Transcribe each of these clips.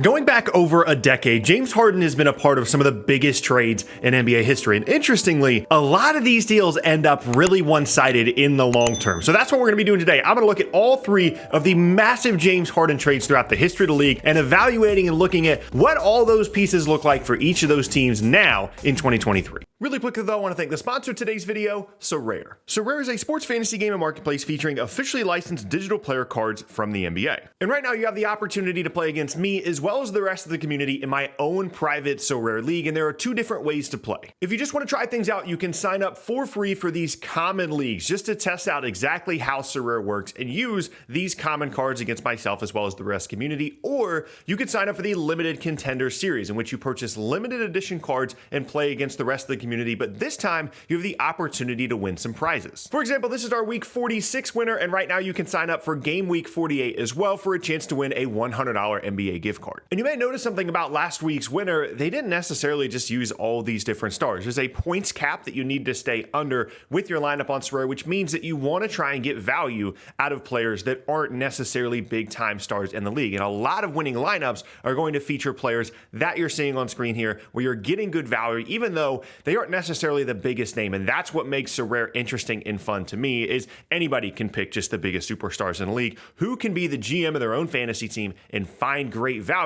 Going back over a decade, James Harden has been a part of some of the biggest trades in NBA history. And interestingly, a lot of these deals end up really one-sided in the long term. So that's what we're going to be doing today. I'm going to look at all three of the massive James Harden trades throughout the history of the league and evaluating and looking at what all those pieces look like for each of those teams now in 2023. Really quickly though, I want to thank the sponsor of today's video, Sorare. Sorare is a sports fantasy game and marketplace featuring officially licensed digital player cards from the NBA. And right now you have the opportunity to play against me as well as the rest of the community in my own private Sorare league, and there are two different ways to play. If you just want to try things out, you can sign up for free for these common leagues just to test out exactly how Sorare works and use these common cards against myself as well as the rest of the community, or you could sign up for the limited contender series in which you purchase limited edition cards and play against the rest of the community, but this time you have the opportunity to win some prizes. For example, this is our week 46 winner, and right now you can sign up for game week 48 as well for a chance to win a $100 NBA gift card. And you may notice something about last week's winner. They didn't necessarily just use all these different stars. There's a points cap that you need to stay under with your lineup on Sorare, which means that you want to try and get value out of players that aren't necessarily big time stars in the league. And a lot of winning lineups are going to feature players that you're seeing on screen here where you're getting good value, even though they aren't necessarily the biggest name. And that's what makes Sorare interesting and fun to me, is anybody can pick just the biggest superstars in the league who can be the GM of their own fantasy team and find great value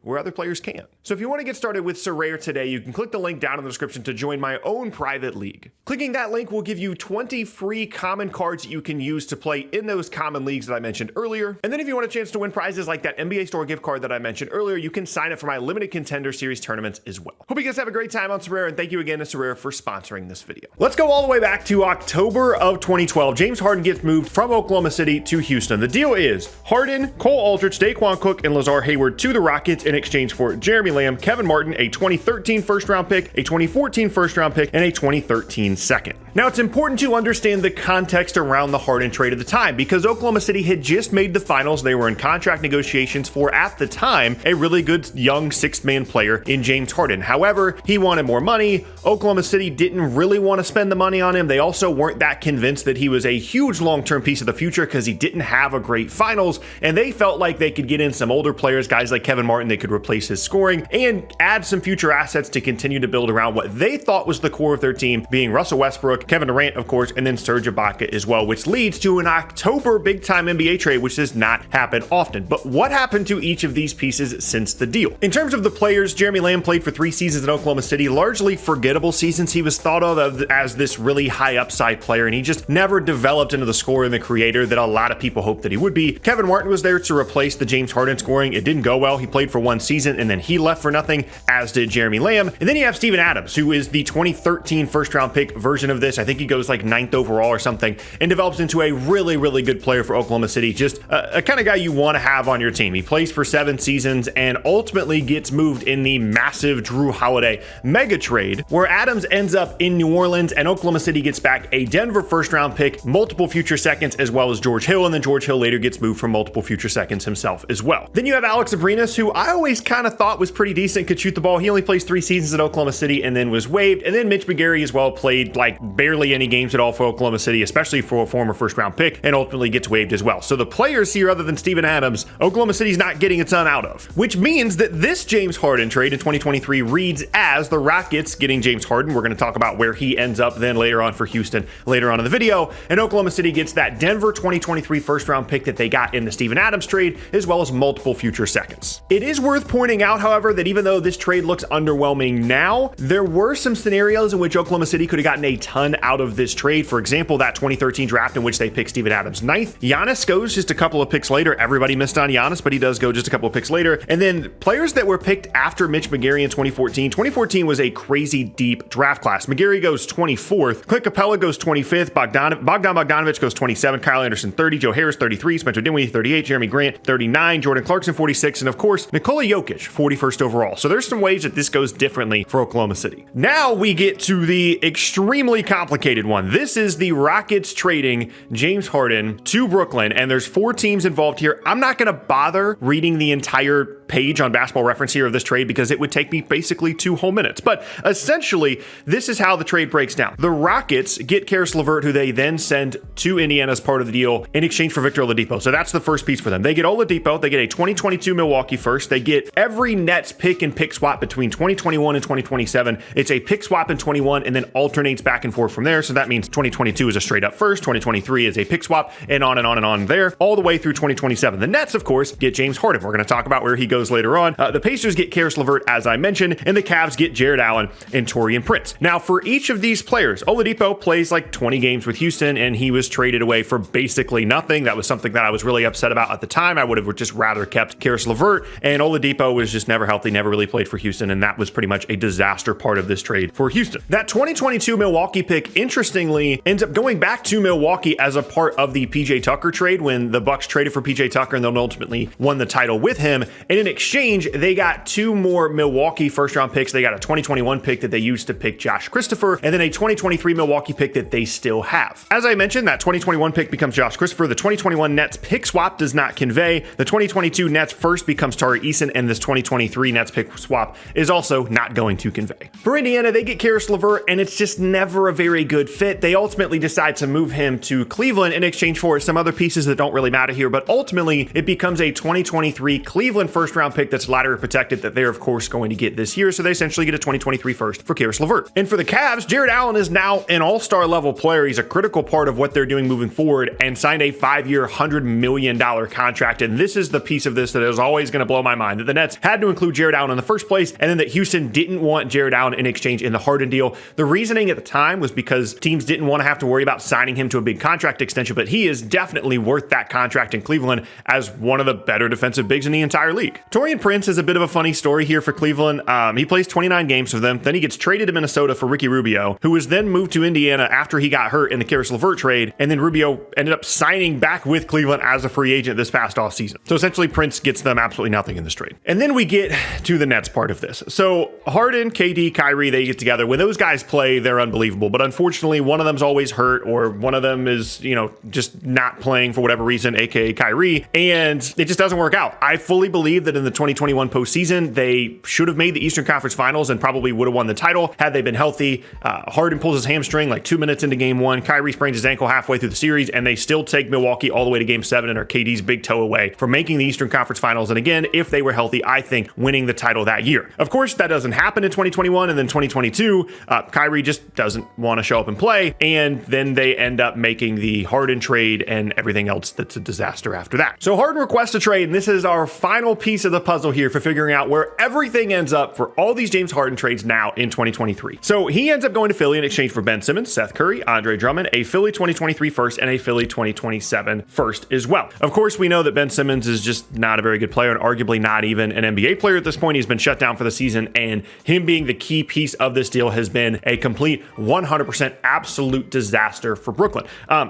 where other players can't. So if you want to get started with Sorare today, you can click the link down in the description to join my own private league. Clicking that link will give you 20 free common cards that you can use to play in those common leagues that I mentioned earlier. And then if you want a chance to win prizes like that NBA Store gift card that I mentioned earlier, you can sign up for my limited contender series tournaments as well. Hope you guys have a great time on Sorare, and thank you again to Sorare for sponsoring this video. Let's go all the way back to October of 2012. James Harden gets moved from Oklahoma City to Houston. The deal is Harden, Cole Aldrich, Daquan Cook, and Lazar Hayward to the Rockets in exchange for Jeremy Lamb, Kevin Martin, a 2013 first round pick, a 2014 first round pick, and a 2013 second. Now it's important to understand the context around the Harden trade at the time, because Oklahoma City had just made the finals. They were in contract negotiations for, at the time, a really good young sixth-man player in James Harden. However, he wanted more money. Oklahoma City didn't really want to spend the money on him. They also weren't that convinced that he was a huge long-term piece of the future because he didn't have a great finals, and they felt like they could get in some older players, guys like Kevin Martin, they could replace his scoring and add some future assets to continue to build around what they thought was the core of their team, being Russell Westbrook, Kevin Durant, of course, and then Serge Ibaka as well, which leads to an October big-time NBA trade, which does not happen often. But what happened to each of these pieces since the deal? In terms of the players, Jeremy Lamb played for 3 seasons in Oklahoma City, largely forgettable seasons. He was thought of as this really high upside player, and he just never developed into the scorer and the creator that a lot of people hoped that he would be. Kevin Martin was there to replace the James Harden scoring. It didn't go well. He played for 1 season and then he left for nothing, as did Jeremy Lamb. And then you have Steven Adams, who is the 2013 first round pick version of this. I think he goes like 9th overall or something, and develops into a really, really good player for Oklahoma City. Just a kind of guy you want to have on your team. He plays for 7 seasons and ultimately gets moved in the massive Drew Holiday mega trade, where Adams ends up in New Orleans and Oklahoma City gets back a Denver first round pick, multiple future seconds, as well as George Hill, and then George Hill later gets moved for multiple future seconds himself as well. Then you have Alex Abrinas, who I always kind of thought was pretty decent, could shoot the ball. He only plays 3 seasons at Oklahoma City and then was waived. And then Mitch McGary as well played like barely any games at all for Oklahoma City, especially for a former first round pick, and ultimately gets waived as well. So the players here, other than Steven Adams, Oklahoma City's not getting a ton out of, which means that this James Harden trade in 2023 reads as the Rockets getting James Harden. We're going to talk about where he ends up then later on for Houston later on in the video. And Oklahoma City gets that Denver 2023 first round pick that they got in the Steven Adams trade, as well as multiple future seconds. It is worth pointing out, however, that even though this trade looks underwhelming now, there were some scenarios in which Oklahoma City could have gotten a ton out of this trade. For example, that 2013 draft in which they picked Steven Adams 9th. Giannis goes just a couple of picks later. Everybody missed on Giannis, but he does go just a couple of picks later. And then players that were picked after Mitch McGary in 2014. 2014 was a crazy deep draft class. McGary goes 24th. Clint Capella goes 25th. Bogdan Bogdanovic goes 27. Kyle Anderson 30. Joe Harris 33. Spencer Dinwiddie 38. Jeremy Grant 39. Jordan Clarkson 46. And of course, Nikola Jokic 41st overall. So there's some ways that this goes differently for Oklahoma City. Now we get to the extremely complicated one. This is the Rockets trading James Harden to Brooklyn, and there's 4 teams involved here. I'm not going to bother reading the entire page on Basketball Reference here of this trade because it would take me basically 2 whole minutes. But essentially, essentially, this is how the trade breaks down. The Rockets get Karis LeVert, who they then send to Indiana as part of the deal in exchange for Victor Oladipo. So that's the first piece for them. They get Oladipo, they get a 2022 Milwaukee first, they get every Nets pick and pick swap between 2021 and 2027. It's a pick swap in 21 and then alternates back and forth from there. So that means 2022 is a straight up first, 2023 is a pick swap, and on and on and on there, all the way through 2027. The Nets, of course, get James Harden. We're going to talk about where he goes later on. The Pacers get Karis LeVert, as I mentioned, and the Cavs get Jared Allen and Taurean Prince. Now, for each of these players, Oladipo plays like 20 games with Houston, and he was traded away for basically nothing. That was something that I was really upset about at the time. I would have just rather kept Karis LeVert, and Oladipo was just never healthy, never really played for Houston, and that was pretty much a disaster part of this trade for Houston. That 2022 Milwaukee pick, interestingly, ends up going back to Milwaukee as a part of the PJ Tucker trade when the Bucks traded for PJ Tucker and then ultimately won the title with him. And in exchange, they got 2 more Milwaukee first-round picks. They got a 2021 pick that they used to pick Josh Christopher, and then a 2023 Milwaukee pick that they still have. As I mentioned, that 2021 pick becomes Josh Christopher. The 2021 Nets pick swap does not convey. The 2022 Nets first becomes Tari Eason, and this 2023 Nets pick swap is also not going to convey. For Indiana, they get Karis LeVert, and it's just never a very good fit. They ultimately decide to move him to Cleveland in exchange for some other pieces that don't really matter here, but ultimately it becomes a 2023 Cleveland first-round pick that's lottery protected that they're, of course, going to get this year, so they essentially get a 2023 first for Karis LeVert. And for the Cavs, Jared Allen is now an all-star level player. He's a critical part of what they're doing moving forward and signed a 5-year, $100 million contract, and this is the piece of this that is always going to blow my mind, that the Nets had to include Jared Allen in the first place, and then that Houston didn't want Jared Allen in exchange in the Harden deal. The reasoning at the time was because teams didn't want to have to worry about signing him to a big contract extension, but he is definitely worth that contract in Cleveland as one of the better defensive bigs in the entire league. Taurean Prince is a bit of a funny story here for Cleveland. He plays 29 games for them, then he gets traded to Minnesota for Ricky Rubio, who was then moved to Indiana after he got hurt in the Karis LeVert trade, and then Rubio ended up signing back with Cleveland as a free agent this past offseason. So essentially Prince gets them absolutely nothing in this trade. And then we get to the Nets part of this. So Harden, KD, Kyrie, they get together. When those guys play, they're unbelievable, but unfortunately one of them's always hurt, or one of them is, just not playing for whatever reason, aka Kyrie, and it just doesn't work out. I fully believe that in the 2021 postseason, they should have made the Eastern Conference Finals and probably would have won the title had they been healthy. Harden pulls his hamstring like 2 minutes into game 1. Kyrie sprains his ankle halfway through the series, and they still take Milwaukee all the way to game 7 and are KD's big toe away from making the Eastern Conference Finals. And again, if they were healthy, I think winning the title that year. Of course, that doesn't happen in 2021, and then 2022, Kyrie just doesn't want to show up and play, and then they end up making the Harden trade and everything else that's a disaster after that. So Harden requests a trade, and this is our final piece of the puzzle here for figuring out where everything ends up for all these James Harden trades now in 2023. So he ends up going to Philly in exchange for Ben Simmons, Seth Curry, Andre Drummond, a Philly 2023 first, and a Philly 2027 first as well. Of course, we know that Ben Simmons is just not a very good player and arguably not even an NBA player at this point. He's been shut down for the season, and him being the key piece of this deal has been a complete 100% absolute disaster for Brooklyn.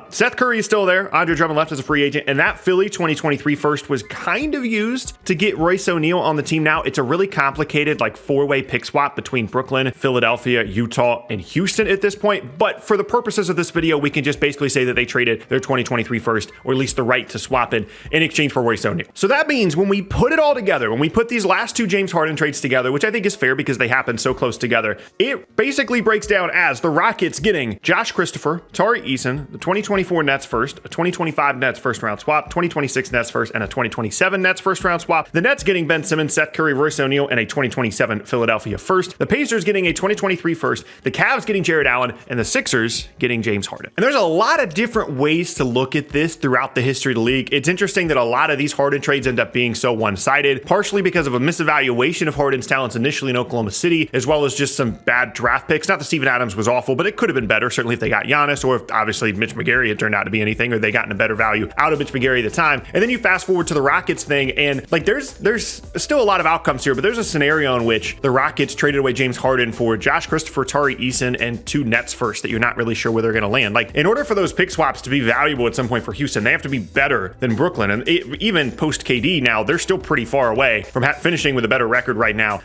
Seth Curry is still there. Andre Drummond left as a free agent, and that Philly 2023 first was kind of used to get Royce O'Neal on the team now. It's a really complicated four-way pick swap between Brooklyn, Philadelphia, Utah, and Houston at this point, but for the purposes of this video, we can just basically say that they traded their 2023 first, or at least the right to swap in exchange for Royce O'Neal. So that means when we put it all together, when we put these last 2 James Harden trades together, which I think is fair because they happen so close together, it basically breaks down as the Rockets getting Josh Christopher, Tari Eason, the 2024 Nets first, a 2025 Nets first round swap, 2026 Nets first, and a 2027 Nets first round swap. The Nets getting Ben Simmons, Seth Curry, Royce O'Neal, and a 2027 Philadelphia first. The Pacers getting a 2023 first, the Cavs getting Jared Allen, and the Sixers getting James Harden. And there's a lot of different ways to look at this throughout the history of the league. It's interesting that a lot of these Harden trades end up being so one-sided, partially because of a misevaluation of Harden's talents initially in Oklahoma City, as well as just some bad draft picks. Not that Steven Adams was awful, but it could have been better, certainly if they got Giannis, or if obviously Mitch McGary had turned out to be anything, or they gotten a better value out of Mitch McGary at the time. And then you fast forward to the Rockets thing, and there's still a lot of outcomes here, but there's a scenario in which the Rockets traded away James Harden for Josh Christopher, Tari Eason, and 2 Nets first that you're not really sure where they're going to land. In order for those pick swaps to be valuable at some point for Houston, they have to be better than Brooklyn. And even post KD now, they're still pretty far away from finishing with a better record right now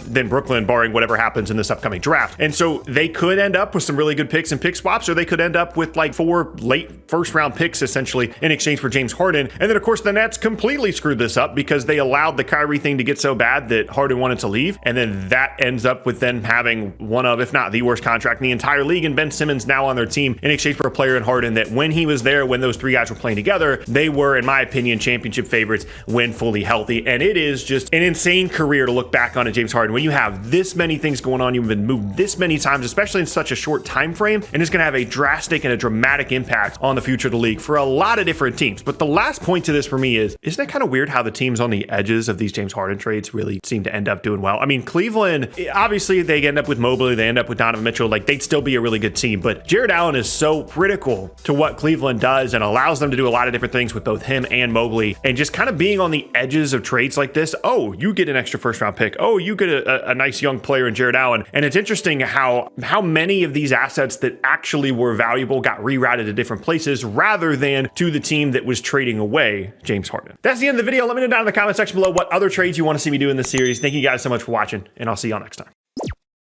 than Brooklyn, barring whatever happens in this upcoming draft. And so they could end up with some really good picks and pick swaps, or they could end up with 4 late first round picks essentially in exchange for James Harden. And then of course the Nets completely screwed this up because they allowed the Kyrie thing to get so bad that Harden wanted to leave. And then that ends up with them having having one of, if not the worst contract in the entire league, and Ben Simmons now on their team in exchange for a player in Harden that when he was there, when those three guys were playing together, they were, in my opinion, championship favorites when fully healthy. And it is just an insane career to look back on at James Harden. When you have this many things going on, you've been moved this many times, especially in such a short time frame, and it's going to have a drastic and a dramatic impact on the future of the league for a lot of different teams. But the last point to this for me is, isn't it kind of weird how the teams on the edges of these James Harden trades really seem to end up doing well? I mean, Cleveland, obviously they end up with Mobley, they end up with Donovan Mitchell, like they'd still be a really good team, but Jared Allen is so critical to what Cleveland does and allows them to do a lot of different things with both him and Mobley, and just kind of being on the edges of trades like this. Oh, you get an extra first round pick. Oh, you get a nice young player in Jared Allen. And it's interesting how many of these assets that actually were valuable got rerouted to different places rather than to the team that was trading away James Harden. That's the end of the video. Let me know down in the comment section below what other trades you want to see me do in this series. Thank you guys so much for watching, and I'll see y'all next time.